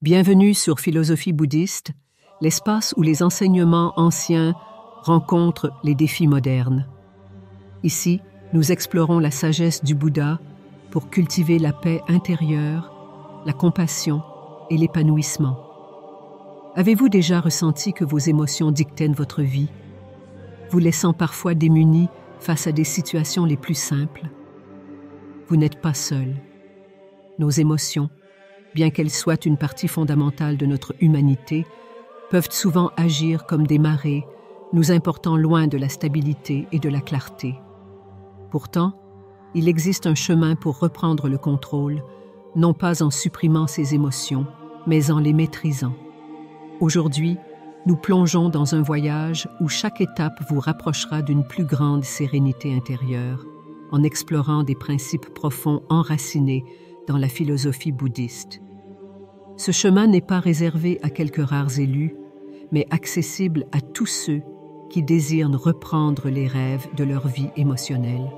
Bienvenue sur Philosophie bouddhiste, l'espace où les enseignements anciens rencontrent les défis modernes. Ici, nous explorons la sagesse du Bouddha pour cultiver la paix intérieure, la compassion et l'épanouissement. Avez-vous déjà ressenti que vos émotions dictaient votre vie, vous laissant parfois démunis face à des situations les plus simples? Vous n'êtes pas seul. Nos émotions, bien qu'elles soient une partie fondamentale de notre humanité, peuvent souvent agir comme des marées, nous important loin de la stabilité et de la clarté. Pourtant, il existe un chemin pour reprendre le contrôle, non pas en supprimant ces émotions, mais en les maîtrisant. Aujourd'hui, nous plongeons dans un voyage où chaque étape vous rapprochera d'une plus grande sérénité intérieure, en explorant des principes profonds enracinés dans la philosophie bouddhiste. Ce chemin n'est pas réservé à quelques rares élus, mais accessible à tous ceux qui désirent reprendre les rêves de leur vie émotionnelle.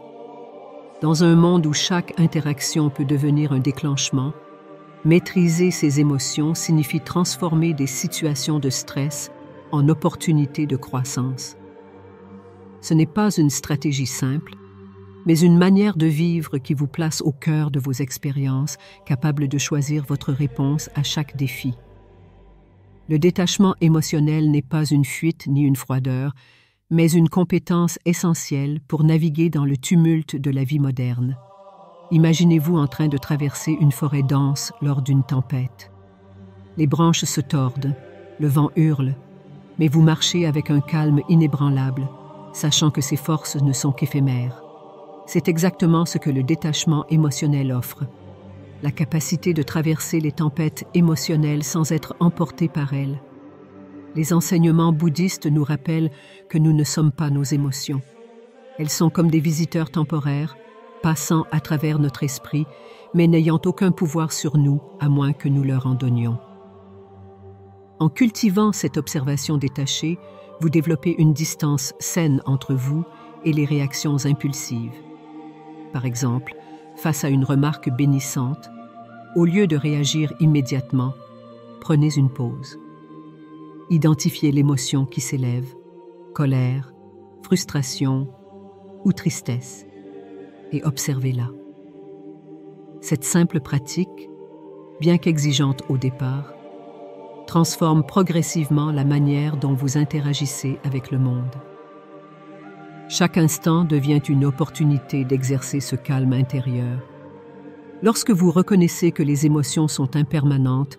Dans un monde où chaque interaction peut devenir un déclenchement, maîtriser ses émotions signifie transformer des situations de stress en opportunités de croissance. Ce n'est pas une stratégie simple, mais une manière de vivre qui vous place au cœur de vos expériences, capable de choisir votre réponse à chaque défi. Le détachement émotionnel n'est pas une fuite ni une froideur, mais une compétence essentielle pour naviguer dans le tumulte de la vie moderne. Imaginez-vous en train de traverser une forêt dense lors d'une tempête. Les branches se tordent, le vent hurle, mais vous marchez avec un calme inébranlable, sachant que ces forces ne sont qu'éphémères. C'est exactement ce que le détachement émotionnel offre, la capacité de traverser les tempêtes émotionnelles sans être emporté par elles. Les enseignements bouddhistes nous rappellent que nous ne sommes pas nos émotions. Elles sont comme des visiteurs temporaires, passant à travers notre esprit, mais n'ayant aucun pouvoir sur nous, à moins que nous leur en donnions. En cultivant cette observation détachée, vous développez une distance saine entre vous et les réactions impulsives. Par exemple, face à une remarque bénissante, au lieu de réagir immédiatement, prenez une pause. Identifiez l'émotion qui s'élève, colère, frustration ou tristesse, et observez-la. Cette simple pratique, bien qu'exigeante au départ, transforme progressivement la manière dont vous interagissez avec le monde. Chaque instant devient une opportunité d'exercer ce calme intérieur. Lorsque vous reconnaissez que les émotions sont impermanentes,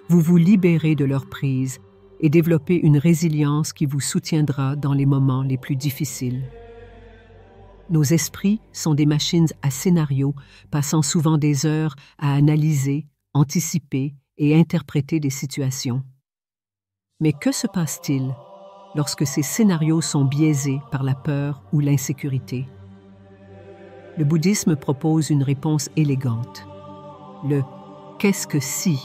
vous vous libérez de leur prise et développez une résilience qui vous soutiendra dans les moments les plus difficiles. Nos esprits sont des machines à scénario, passant souvent des heures à analyser, anticiper et interpréter des situations. Mais que se passe-t-il lorsque ces scénarios sont biaisés par la peur ou l'insécurité? Le bouddhisme propose une réponse élégante. Le « qu'est-ce que si ?»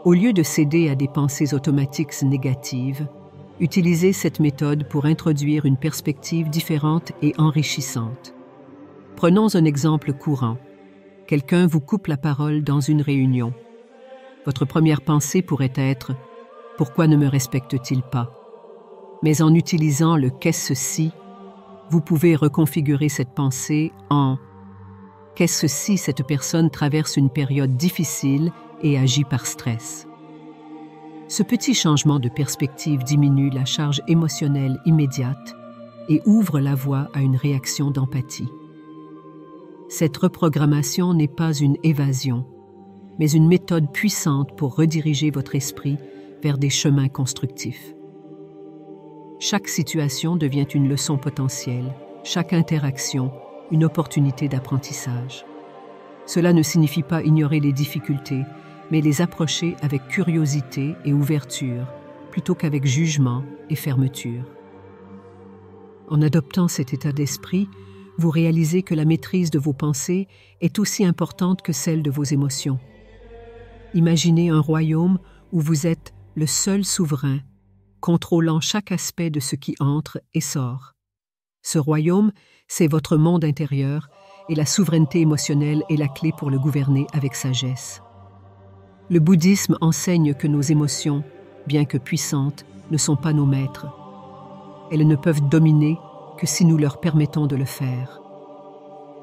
Au lieu de céder à des pensées automatiques négatives, utilisez cette méthode pour introduire une perspective différente et enrichissante. Prenons un exemple courant. Quelqu'un vous coupe la parole dans une réunion. Votre première pensée pourrait être « Pourquoi ne me respecte-t-il pas ?» Mais en utilisant le « qu'est-ce si ?» vous pouvez reconfigurer cette pensée en « Qu'est-ce si cette personne traverse une période difficile et agit par stress ?» Ce petit changement de perspective diminue la charge émotionnelle immédiate et ouvre la voie à une réaction d'empathie. Cette reprogrammation n'est pas une évasion, mais une méthode puissante pour rediriger votre esprit vers des chemins constructifs. Chaque situation devient une leçon potentielle, chaque interaction une opportunité d'apprentissage. Cela ne signifie pas ignorer les difficultés, mais les approcher avec curiosité et ouverture, plutôt qu'avec jugement et fermeture. En adoptant cet état d'esprit, vous réalisez que la maîtrise de vos pensées est aussi importante que celle de vos émotions. Imaginez un royaume où vous êtes le seul souverain, contrôlant chaque aspect de ce qui entre et sort. Ce royaume, c'est votre monde intérieur, et la souveraineté émotionnelle est la clé pour le gouverner avec sagesse. Le bouddhisme enseigne que nos émotions, bien que puissantes, ne sont pas nos maîtres. Elles ne peuvent dominer que si nous leur permettons de le faire.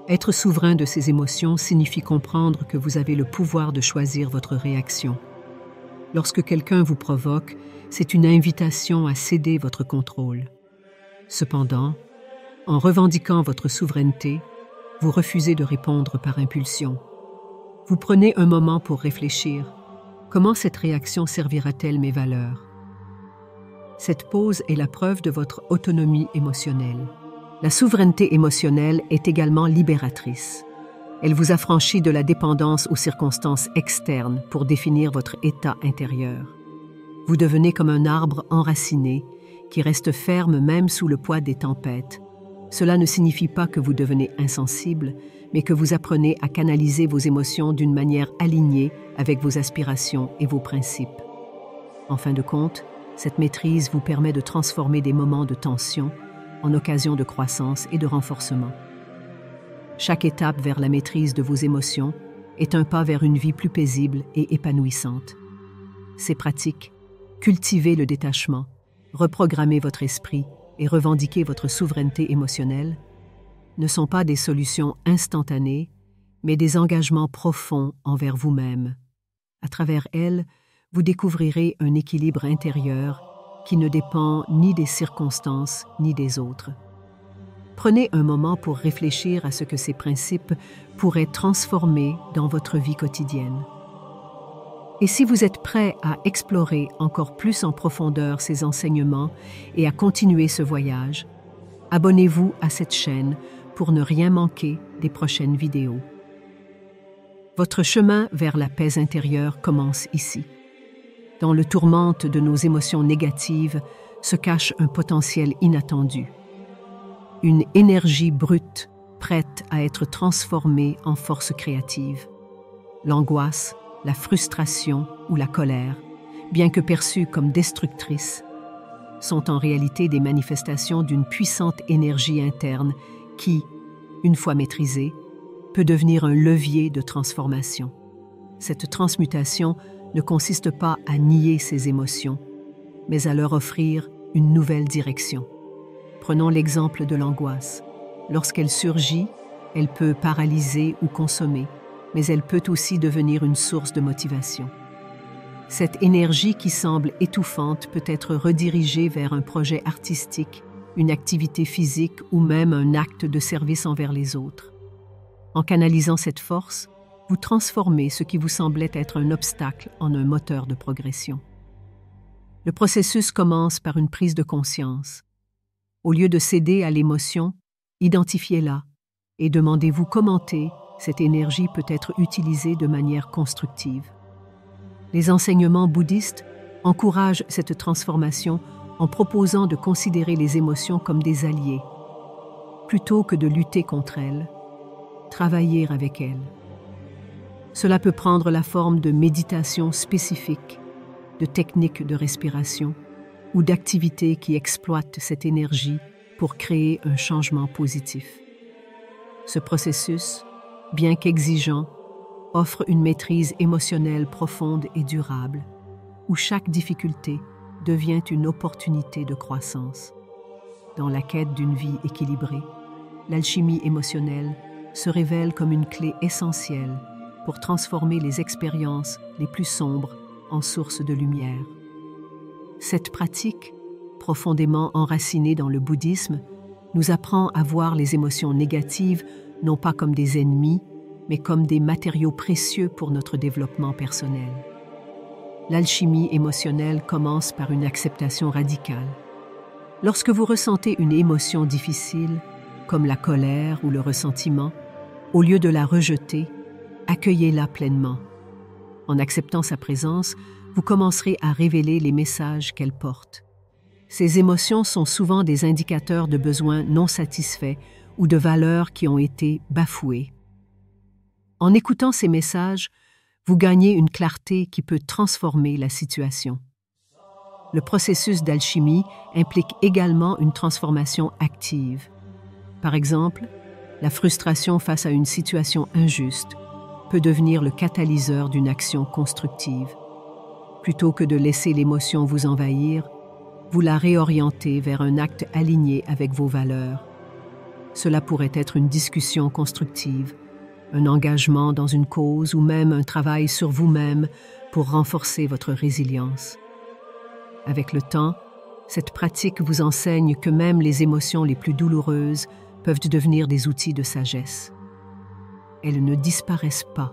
Être souverain de ces émotions signifie comprendre que vous avez le pouvoir de choisir votre réaction. Lorsque quelqu'un vous provoque, c'est une invitation à céder votre contrôle. Cependant, en revendiquant votre souveraineté, vous refusez de répondre par impulsion. Vous prenez un moment pour réfléchir. Comment cette réaction servira-t-elle mes valeurs? Cette pause est la preuve de votre autonomie émotionnelle. La souveraineté émotionnelle est également libératrice. Elle vous affranchit de la dépendance aux circonstances externes pour définir votre état intérieur. Vous devenez comme un arbre enraciné qui reste ferme même sous le poids des tempêtes. Cela ne signifie pas que vous devenez insensible, mais que vous apprenez à canaliser vos émotions d'une manière alignée avec vos aspirations et vos principes. En fin de compte, cette maîtrise vous permet de transformer des moments de tension en occasion de croissance et de renforcement. Chaque étape vers la maîtrise de vos émotions est un pas vers une vie plus paisible et épanouissante. Ces pratiques, cultivez le détachement, reprogrammez votre esprit et revendiquez votre souveraineté émotionnelle, ne sont pas des solutions instantanées, mais des engagements profonds envers vous-même. À travers elles, vous découvrirez un équilibre intérieur qui ne dépend ni des circonstances ni des autres. Prenez un moment pour réfléchir à ce que ces principes pourraient transformer dans votre vie quotidienne. Et si vous êtes prêt à explorer encore plus en profondeur ces enseignements et à continuer ce voyage, abonnez-vous à cette chaîne pour ne rien manquer des prochaines vidéos. Votre chemin vers la paix intérieure commence ici. Dans le tourmente de nos émotions négatives se cache un potentiel inattendu. Une énergie brute prête à être transformée en force créative. L'angoisse, la frustration ou la colère, bien que perçues comme destructrices, sont en réalité des manifestations d'une puissante énergie interne qui, une fois maîtrisée, peut devenir un levier de transformation. Cette transmutation ne consiste pas à nier ces émotions, mais à leur offrir une nouvelle direction. Prenons l'exemple de l'angoisse. Lorsqu'elle surgit, elle peut paralyser ou consommer, mais elle peut aussi devenir une source de motivation. Cette énergie qui semble étouffante peut être redirigée vers un projet artistique, une activité physique ou même un acte de service envers les autres. En canalisant cette force, vous transformez ce qui vous semblait être un obstacle en un moteur de progression. Le processus commence par une prise de conscience. Au lieu de céder à l'émotion, identifiez-la et demandez-vous comment cette énergie peut être utilisée de manière constructive. Les enseignements bouddhistes encouragent cette transformation en proposant de considérer les émotions comme des alliés. Plutôt que de lutter contre elles, travailler avec elles. Cela peut prendre la forme de méditation spécifique, de techniques de respiration ou d'activités qui exploitent cette énergie pour créer un changement positif. Ce processus, bien qu'exigeant, offre une maîtrise émotionnelle profonde et durable, où chaque difficulté devient une opportunité de croissance. Dans la quête d'une vie équilibrée, l'alchimie émotionnelle se révèle comme une clé essentielle pour transformer les expériences les plus sombres en sources de lumière. Cette pratique, profondément enracinée dans le bouddhisme, nous apprend à voir les émotions négatives non pas comme des ennemis, mais comme des matériaux précieux pour notre développement personnel. L'alchimie émotionnelle commence par une acceptation radicale. Lorsque vous ressentez une émotion difficile, comme la colère ou le ressentiment, au lieu de la rejeter, accueillez-la pleinement. En acceptant sa présence, vous commencerez à révéler les messages qu'elle porte. Ces émotions sont souvent des indicateurs de besoins non satisfaits ou de valeurs qui ont été bafouées. En écoutant ces messages, vous gagnez une clarté qui peut transformer la situation. Le processus d'alchimie implique également une transformation active. Par exemple, la frustration face à une situation injuste peut devenir le catalyseur d'une action constructive. Plutôt que de laisser l'émotion vous envahir, vous la réorientez vers un acte aligné avec vos valeurs. Cela pourrait être une discussion constructive, un engagement dans une cause ou même un travail sur vous-même pour renforcer votre résilience. Avec le temps, cette pratique vous enseigne que même les émotions les plus douloureuses peuvent devenir des outils de sagesse. Elles ne disparaissent pas,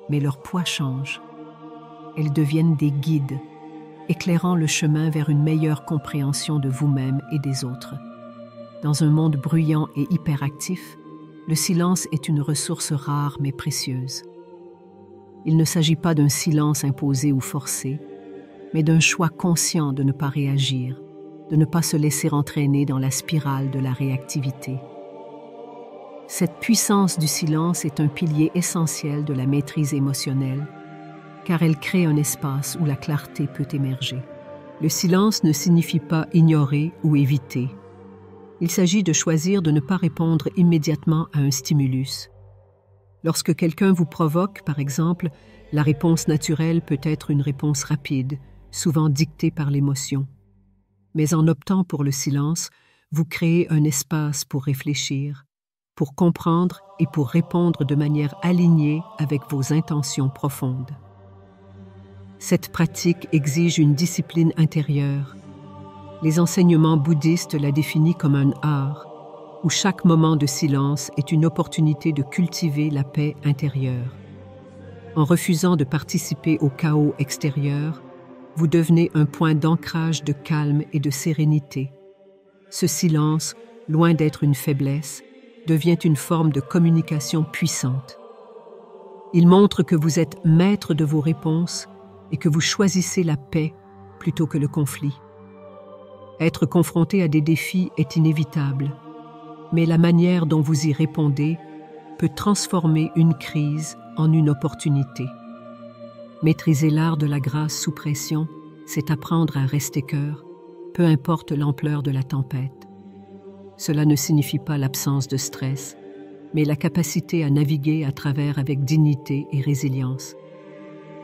mais leur poids change. Elles deviennent des guides, éclairant le chemin vers une meilleure compréhension de vous-même et des autres. Dans un monde bruyant et hyperactif, le silence est une ressource rare mais précieuse. Il ne s'agit pas d'un silence imposé ou forcé, mais d'un choix conscient de ne pas réagir, de ne pas se laisser entraîner dans la spirale de la réactivité. Cette puissance du silence est un pilier essentiel de la maîtrise émotionnelle, car elle crée un espace où la clarté peut émerger. Le silence ne signifie pas ignorer ou éviter. Il s'agit de choisir de ne pas répondre immédiatement à un stimulus. Lorsque quelqu'un vous provoque, par exemple, la réponse naturelle peut être une réponse rapide, souvent dictée par l'émotion. Mais en optant pour le silence, vous créez un espace pour réfléchir, pour comprendre et pour répondre de manière alignée avec vos intentions profondes. Cette pratique exige une discipline intérieure. Les enseignements bouddhistes la définissent comme un art, où chaque moment de silence est une opportunité de cultiver la paix intérieure. En refusant de participer au chaos extérieur, vous devenez un point d'ancrage de calme et de sérénité. Ce silence, loin d'être une faiblesse, devient une forme de communication puissante. Il montre que vous êtes maître de vos réponses et que vous choisissez la paix plutôt que le conflit. Être confronté à des défis est inévitable, mais la manière dont vous y répondez peut transformer une crise en une opportunité. Maîtriser l'art de la grâce sous pression, c'est apprendre à rester cœur, peu importe l'ampleur de la tempête. Cela ne signifie pas l'absence de stress, mais la capacité à naviguer à travers avec dignité et résilience.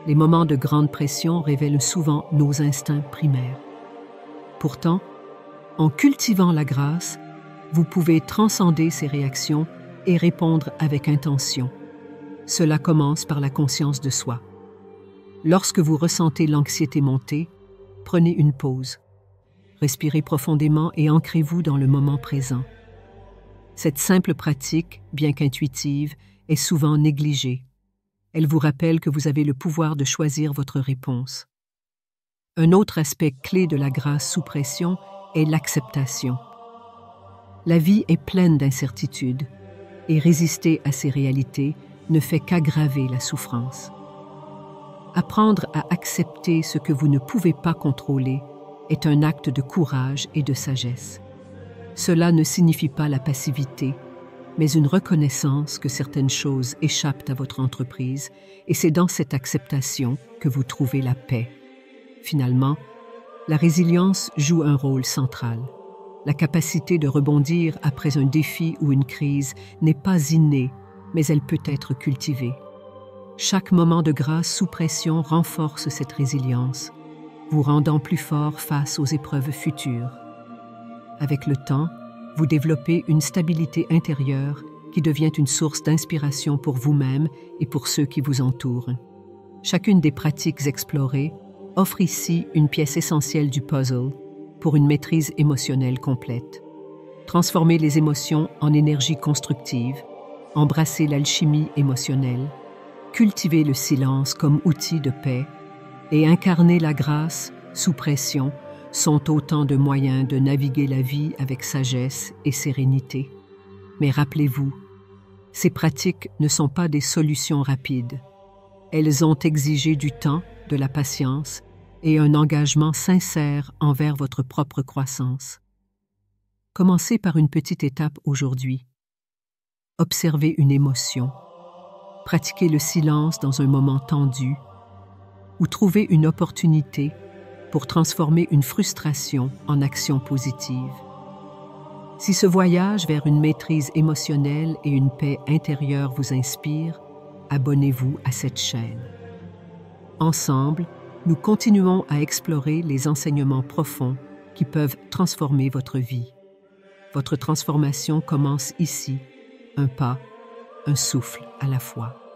Les moments de grande pression révèlent souvent nos instincts primaires. Pourtant, en cultivant la grâce, vous pouvez transcender ces réactions et répondre avec intention. Cela commence par la conscience de soi. Lorsque vous ressentez l'anxiété monter, prenez une pause. Respirez profondément et ancrez-vous dans le moment présent. Cette simple pratique, bien qu'intuitive, est souvent négligée. Elle vous rappelle que vous avez le pouvoir de choisir votre réponse. Un autre aspect clé de la grâce sous pression est l'acceptation. La vie est pleine d'incertitudes et résister à ces réalités ne fait qu'aggraver la souffrance. Apprendre à accepter ce que vous ne pouvez pas contrôler est un acte de courage et de sagesse. Cela ne signifie pas la passivité, mais une reconnaissance que certaines choses échappent à votre entreprise, et c'est dans cette acceptation que vous trouvez la paix. Finalement, la résilience joue un rôle central. La capacité de rebondir après un défi ou une crise n'est pas innée, mais elle peut être cultivée. Chaque moment de grâce sous pression renforce cette résilience, vous rendant plus fort face aux épreuves futures. Avec le temps, vous développez une stabilité intérieure qui devient une source d'inspiration pour vous-même et pour ceux qui vous entourent. Chacune des pratiques explorées offre ici une pièce essentielle du puzzle pour une maîtrise émotionnelle complète. Transformer les émotions en énergie constructive, embrasser l'alchimie émotionnelle, cultiver le silence comme outil de paix et incarner la grâce sous pression sont autant de moyens de naviguer la vie avec sagesse et sérénité. Mais rappelez-vous, ces pratiques ne sont pas des solutions rapides. Elles ont exigé du temps, de la patience et un engagement sincère envers votre propre croissance. Commencez par une petite étape aujourd'hui. Observez une émotion. Pratiquez le silence dans un moment tendu ou trouvez une opportunité pour transformer une frustration en action positive. Si ce voyage vers une maîtrise émotionnelle et une paix intérieure vous inspire, abonnez-vous à cette chaîne. Ensemble, nous continuons à explorer les enseignements profonds qui peuvent transformer votre vie. Votre transformation commence ici, un pas, un souffle à la fois.